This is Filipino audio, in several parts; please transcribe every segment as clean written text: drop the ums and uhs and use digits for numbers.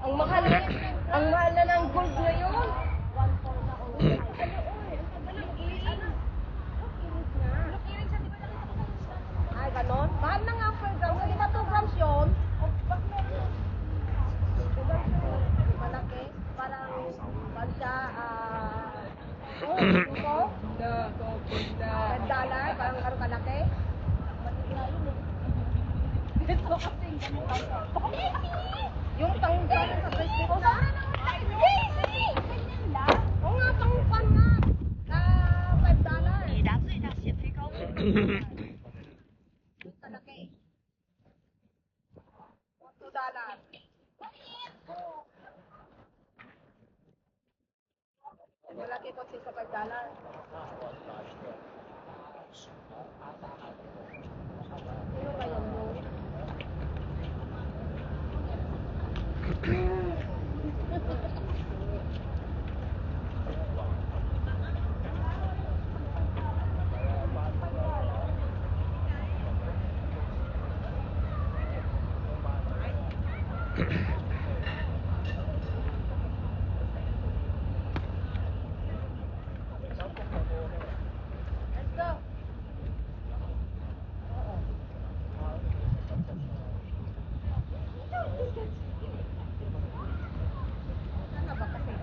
Ang mahal na ng gold ngayon. Ay, ganon? Mahal na nga per gram. Hindi ba 2 grams yun? Malaki. Parang, balsa, $5 parang karo kalaki. Yung pang-gram sa plastic na. Oo nga, pang-pan nga. $5. 抵达最大险推高度。 Yung kalaki. $2. Malaki kasi sa $5. Sino ba yan mo? Let's go. Ano ba kasi?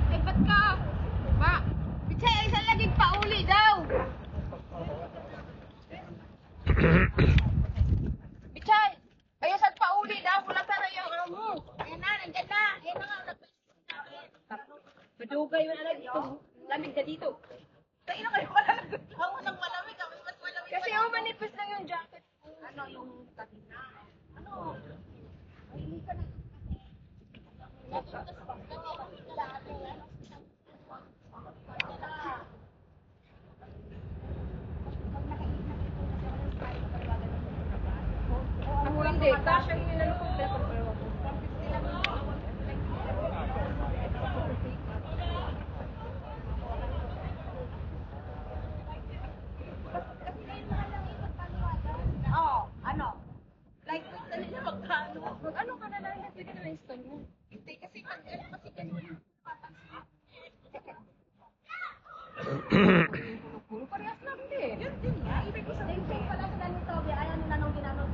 Eh, ba't ka? Ba? Bichay, ay isa laging pauli daw. Bichay, ay isa pauli daw. Wala ka na yung amo. Ayan na, nandyan na. Ayan na nga, madugay mo na lang dito. Lamig ka dito. Sa'yo na kayo wala lang. Ako nang malamig. Kami mas malamig. Kasi yung manipis lang yung jacket. Ano yung katina? Ano? Hindi ka na. Ako hindi. Kasha yung nilalukot. Oo, ano? Like, kanina magkano? Mag-ano ka na lang, pwede ka na install mo. Hindi, kasi kasi kanina. Puro parehas lang din. Yun din nga. Ibig ko sabihin pala sila ni Toby, ayaw nila nung ginanong.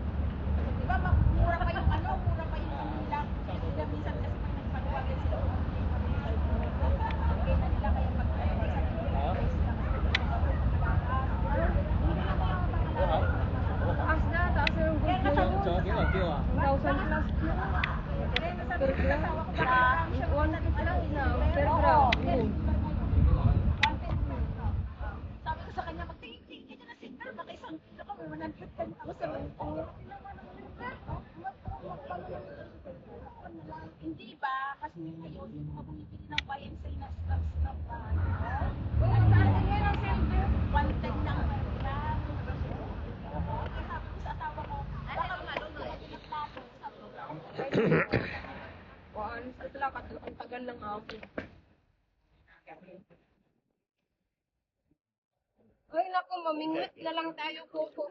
Di ba, mura pa yung ano, mura pa yung nila. Sila minsan kasi pag nagpaliwagan sila. Hindi na nila kaya pag-paliwagan sila. Taas na, taas na yung gold mo. 1,000 plus na. Per gram? 150 lang na, per gram. Sabi ko sa kanya, magtingin-tingin ka na signal, baka isang kilo ka, may 110,000. Hindi ba? Kasi ngayon, yung mga bumibili ng bayan sa inas-stocks na ba? At saan ngayon ang silver? 110 lang per gram. Sabi ko sa asawa ko, baka magpapagin ng plato. Sabi ko, ang tagal lang ako. mamingwit na lang tayo, Coco.